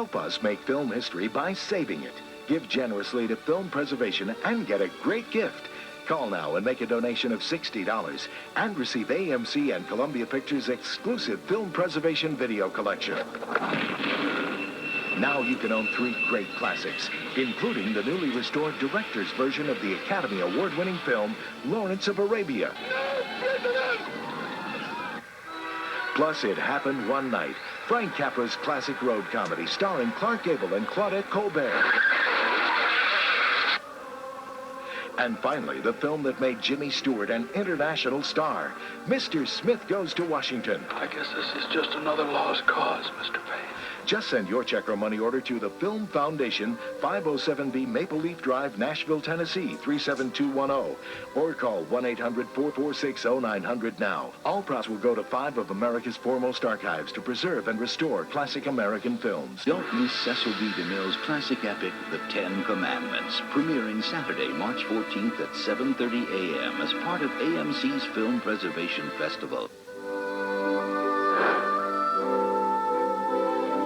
Help us make film history by saving it. Give generously to film preservation and get a great gift. Call now and make a donation of $60 and receive AMC and Columbia Pictures' exclusive film preservation video collection. Now you can own 3 great classics, including the newly restored director's version of the Academy Award-winning film, Lawrence of Arabia. Plus, It Happened One Night, Frank Capra's classic road comedy starring Clark Gable and Claudette Colbert. And finally, the film that made Jimmy Stewart an international star, Mr. Smith Goes to Washington. I guess this is just another lost cause, Mr. Payne. Just send your check or money order to the Film Foundation, 507B Maple Leaf Drive, Nashville, Tennessee, 37210, or call 1-800-446-0900 now. All profits will go to 5 of America's foremost archives to preserve and restore classic American films. Don't miss Cecil B. DeMille's classic epic, The Ten Commandments, premiering Saturday, March 14th at 7:30 a.m. as part of AMC's Film Preservation Festival.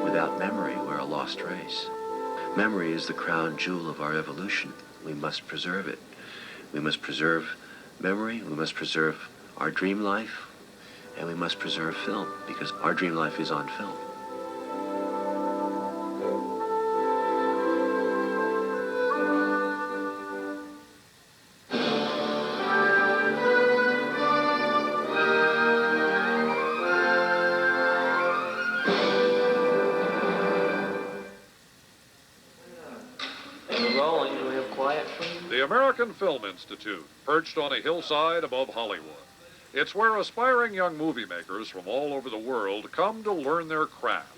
Without memory, we're a lost race. Memory is the crown jewel of our evolution. We must preserve it. We must preserve memory, we must preserve our dream life, and we must preserve film, because our dream life is on film. The American Film Institute, perched on a hillside above Hollywood. It's where aspiring young movie makers from all over the world come to learn their craft.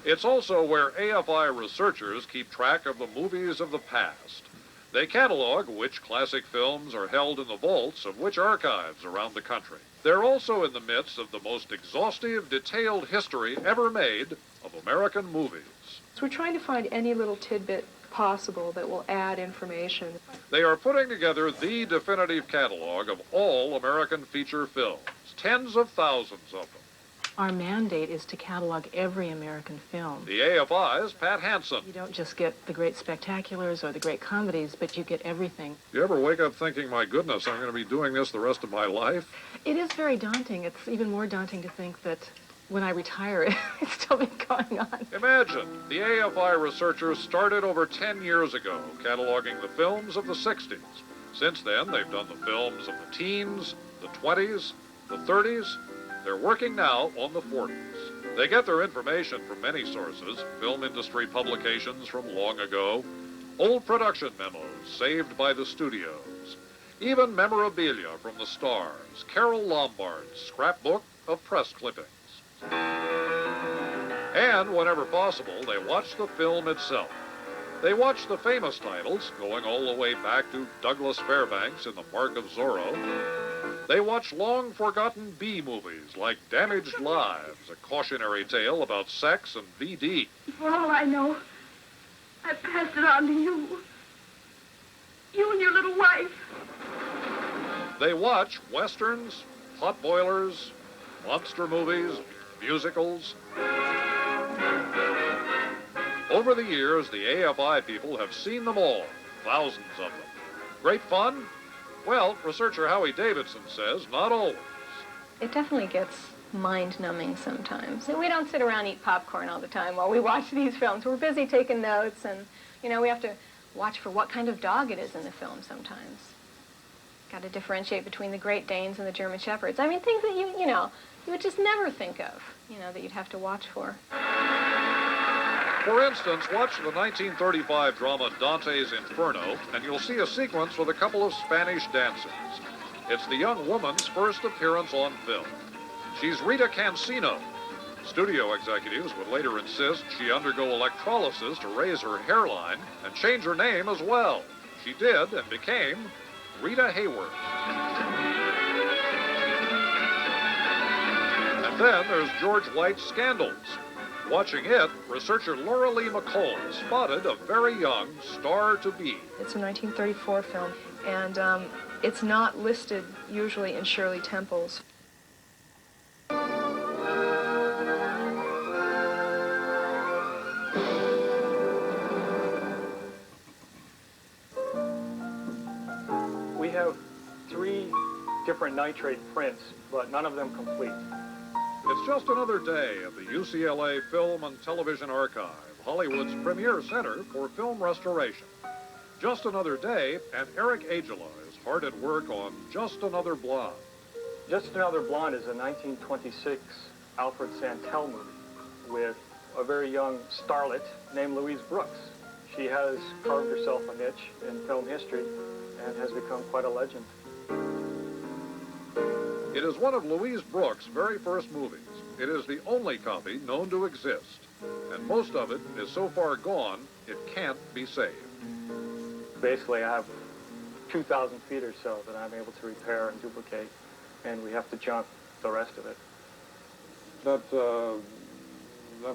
It's also where AFI researchers keep track of the movies of the past. They catalog which classic films are held in the vaults of which archives around the country. They're also in the midst of the most exhaustive, detailed history ever made of American movies. So we're trying to find any little tidbit possible that will add information. They are putting together the definitive catalog of all American feature films, tens of thousands of them. Our mandate is to catalog every American film. The AFI's Pat Hansen. You don't just get the great spectaculars or the great comedies, but you get everything. You ever wake up thinking, my goodness, I'm going to be doing this the rest of my life? It is very daunting. It's even more daunting to think that when I retire, it's still been going on. Imagine, the AFI researchers started over 10 years ago, cataloging the films of the 60s. Since then, they've done the films of the teens, the 20s, the 30s. They're working now on the 40s. They get their information from many sources, film industry publications from long ago, old production memos saved by the studios, even memorabilia from the stars, Carol Lombard's scrapbook of press clippings. And whenever possible, they watch the film itself. They watch the famous titles, going all the way back to Douglas Fairbanks in The Mark of Zorro. They watch long-forgotten B-movies like Damaged Lives, a cautionary tale about sex and VD. For all I know, I passed it on to you. You and your little wife. They watch westerns, potboilers, monster movies, musicals. Over the years, the AFI people have seen them all, thousands of them. Great fun? Well, researcher Howie Davidson says not always. It definitely gets mind-numbing sometimes. We don't sit around and eat popcorn all the time while we watch these films. We're busy taking notes, and, you know, we have to watch for what kind of dog it is in the film sometimes. Got to differentiate between the Great Danes and the German Shepherds. I mean, things that you would just never think of, that you'd have to watch for. For instance, watch the 1935 drama Dante's Inferno, and you'll see a sequence with a couple of Spanish dancers. It's the young woman's first appearance on film. She's Rita Cancino. Studio executives would later insist she undergo electrolysis to raise her hairline and change her name as well. She did and became Rita Hayworth. And then there's George White's Scandals. Watching it, researcher Laura Lee McCall spotted a very young star-to-be. It's a 1934 film, and it's not listed usually in Shirley Temple's. different nitrate prints, but none of them complete. It's just another day at the UCLA Film and Television Archive, Hollywood's premier center for film restoration. Just another day, and Eric Agela is hard at work on Just Another Blonde. Just Another Blonde is a 1926 Alfred Santel movie with a very young starlet named Louise Brooks. She has carved herself a niche in film history and has become quite a legend. It is one of Louise Brooks' very first movies. It is the only copy known to exist, and most of it is so far gone, it can't be saved. Basically, I have 2,000 feet or so that I'm able to repair and duplicate, and we have to junk the rest of it. That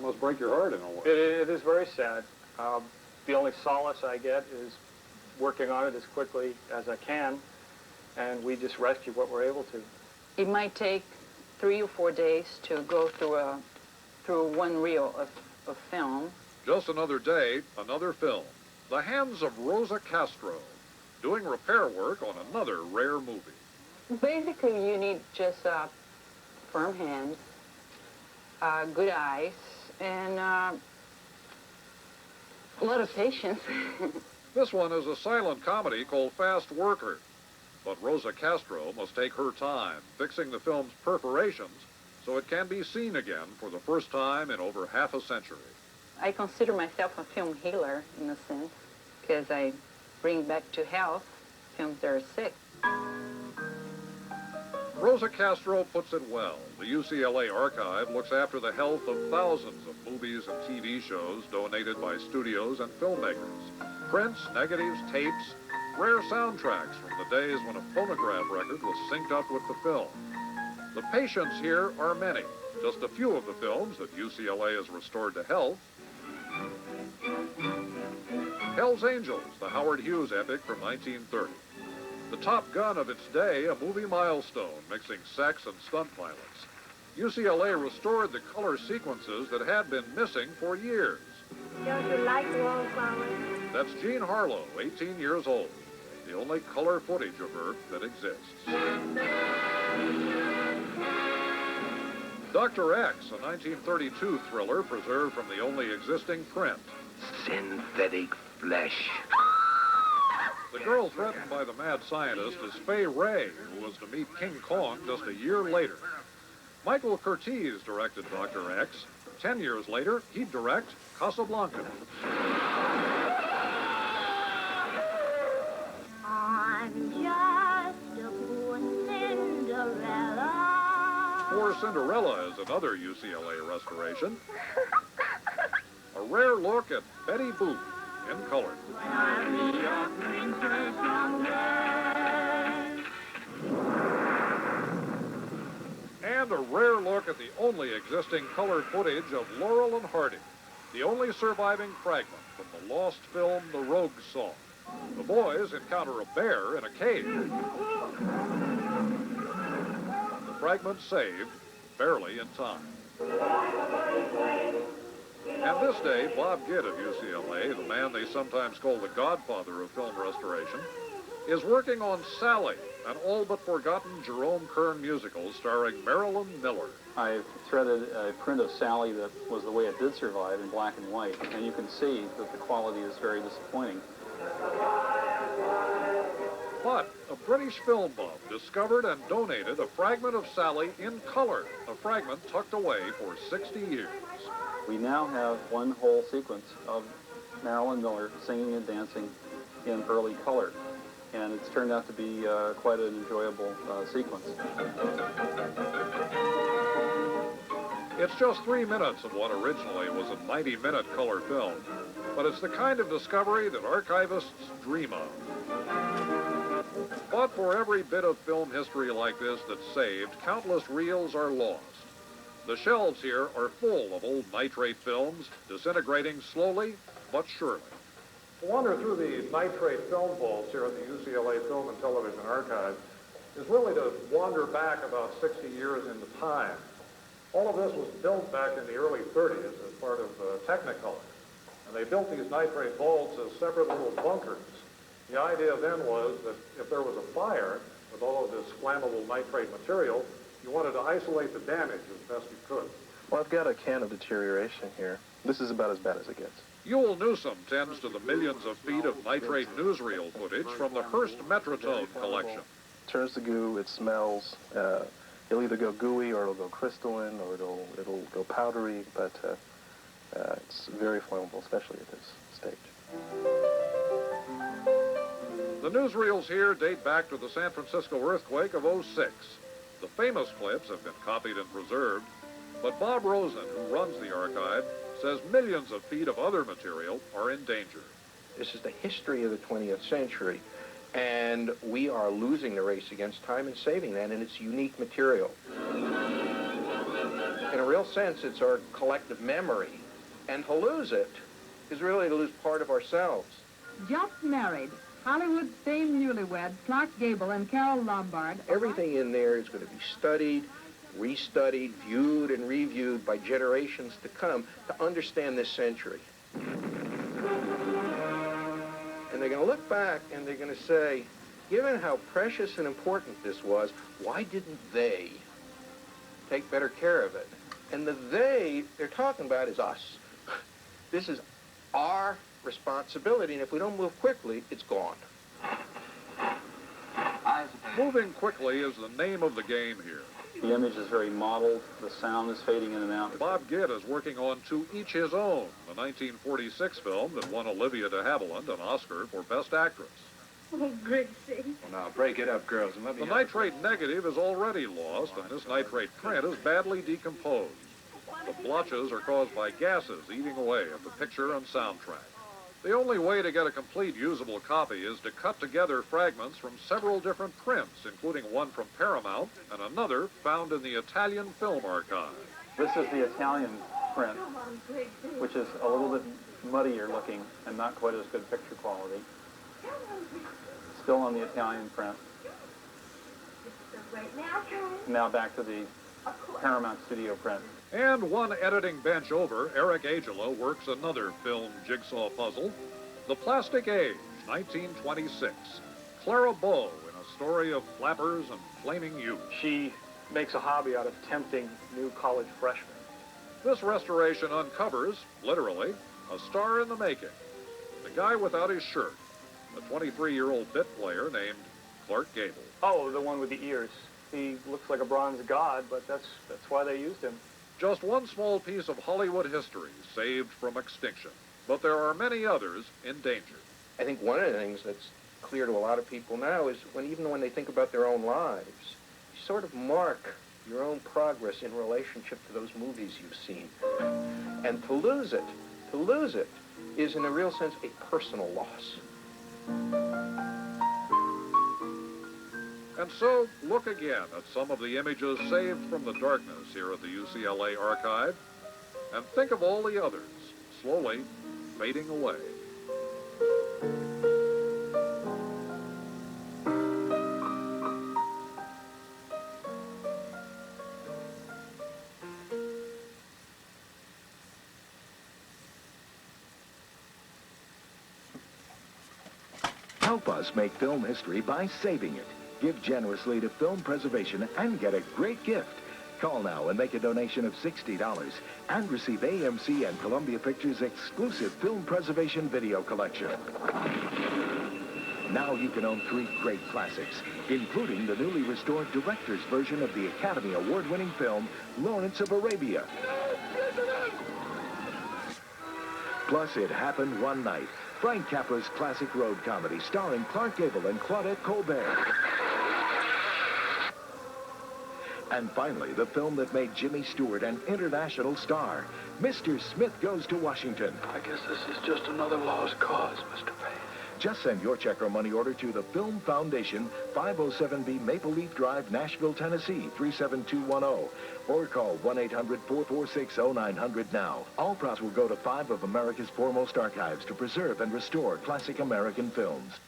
must break your heart in a way. It is very sad. The only solace I get is working on it as quickly as I can, and we just rescue what we're able to. It might take 3 or 4 days to go through one reel of film. Just another day, another film. The hands of Rosa Castro, doing repair work on another rare movie. Basically, you need just firm hands, good eyes, and a lot of patience. This one is a silent comedy called Fast Worker. But Rosa Castro must take her time fixing the film's perforations so it can be seen again for the first time in over half a century. I consider myself a film healer in a sense, because I bring back to health films that are sick. Rosa Castro puts it well. The UCLA Archive looks after the health of thousands of movies and TV shows donated by studios and filmmakers. Prints, negatives, tapes, rare soundtracks from the days when a phonograph record was synced up with the film. The patients here are many. Just a few of the films that UCLA has restored to health. Hell's Angels, the Howard Hughes epic from 1930. The Top Gun of its day, a movie milestone mixing sex and stunt pilots. UCLA restored the color sequences that had been missing for years. Don't you like wallflowers? That's Jean Harlow, 18 years old. The only color footage of her that exists. Dr. X, a 1932 thriller preserved from the only existing print. Synthetic flesh. The girl threatened by the mad scientist is Fay Wray, who was to meet King Kong just a year later. Michael Curtiz directed Dr. X. 10 years later, he'd direct Casablanca. I'm just a poor Cinderella. Poor Cinderella is another UCLA restoration. A rare look at Betty Boop in color. I'll be your princess someday. And a rare look at the only existing color footage of Laurel and Hardy, the only surviving fragment from the lost film The Rogue Song. The boys encounter a bear in a cave. The fragment saved, barely in time. And this day, Bob Gitt of UCLA, the man they sometimes call the godfather of film restoration, is working on Sally, an all-but-forgotten Jerome Kern musical starring Marilyn Miller. I threaded a print of Sally that was the way it did survive in black and white, and you can see that the quality is very disappointing. But a British film buff discovered and donated a fragment of Sally in color, a fragment tucked away for 60 years. We now have one whole sequence of Marilyn Miller singing and dancing in early color, and it's turned out to be quite an enjoyable sequence. It's just 3 minutes of what originally was a 90-minute color film, but it's the kind of discovery that archivists dream of. But for every bit of film history like this that's saved, countless reels are lost. The shelves here are full of old nitrate films, disintegrating slowly but surely. To wander through the nitrate film vaults here at the UCLA Film and Television Archive is really to wander back about 60 years into time. All of this was built back in the early 30s as part of Technicolor. And they built these nitrate vaults as separate little bunkers. The idea then was that if there was a fire, With all of this flammable nitrate material, you wanted to isolate the damage as best you could. Well, I've got a can of deterioration here. This is about as bad as it gets. Ewell Newsom tends to the millions of feet of nitrate newsreel footage from the Hearst Metrotone collection. It turns to goo, it smells. It'll either go gooey or it'll go crystalline or it'll go powdery, but it's very flammable, especially at this stage. The newsreels here date back to the San Francisco earthquake of '06. The famous clips have been copied and preserved, but Bob Rosen, who runs the archive, says millions of feet of other material are in danger. This is the history of the 20th century, and we are losing the race against time and saving that, and it's unique material. In a real sense, it's our collective memory, and to lose it is really to lose part of ourselves. Just married. Hollywood famed newlywed Clark Gable and Carol Lombard. Everything in there is going to be studied, restudied, viewed, and reviewed by generations to come to understand this century. And they're going to look back and they're going to say, given how precious and important this was, why didn't they take better care of it? And the they they're talking about is us. This is our responsibility, and if we don't move quickly, it's gone. Moving quickly is the name of the game here. The image is very mottled. The sound is fading in and out. Bob Gitt is working on To Each His Own, the 1946 film that won Olivia de Havilland an Oscar for Best Actress. Oh, Gracie. Well, now, break it up, girls, and let me... The nitrate negative is already lost, and this nitrate print is badly decomposed. The blotches are caused by gases eating away at the picture and soundtrack. The only way to get a complete usable copy is to cut together fragments from several different prints, including one from Paramount and another found in the Italian Film Archive. This is the Italian print, which is a little bit muddier looking and not quite as good picture quality. Still on the Italian print. Now back to the Paramount Studio print. And one editing bench over, Eric Agela works another film jigsaw puzzle, The Plastic Age, 1926. Clara Bow in a story of flappers and flaming youth. She makes a hobby out of tempting new college freshmen. This restoration uncovers, literally, a star in the making. The guy without his shirt, a 23-year-old bit player named Clark Gable. Oh, the one with the ears. He looks like a bronze god, but that's why they used him. Just one small piece of Hollywood history saved from extinction, but there are many others in danger. I think one of the things that's clear to a lot of people now is even when they think about their own lives, you sort of mark your own progress in relationship to those movies you've seen. And to lose it is in a real sense a personal loss. And so, look again at some of the images saved from the darkness here at the UCLA archive, and think of all the others slowly fading away. Help us make film history by saving it. Give generously to film preservation and get a great gift. Call now and make a donation of $60 and receive AMC and Columbia Pictures' exclusive film preservation video collection. Now you can own 3 great classics, including the newly restored director's version of the Academy Award-winning film, Lawrence of Arabia. Plus, It Happened One Night, Frank Capra's classic road comedy starring Clark Gable and Claudette Colbert. And finally, the film that made Jimmy Stewart an international star, Mr. Smith Goes to Washington. I guess this is just another lost cause, Mr. Payne. Just send your check or money order to the Film Foundation, 507B Maple Leaf Drive, Nashville, Tennessee, 37210. Or call 1-800-446-0900 now. All profits will go to 5 of America's foremost archives to preserve and restore classic American films.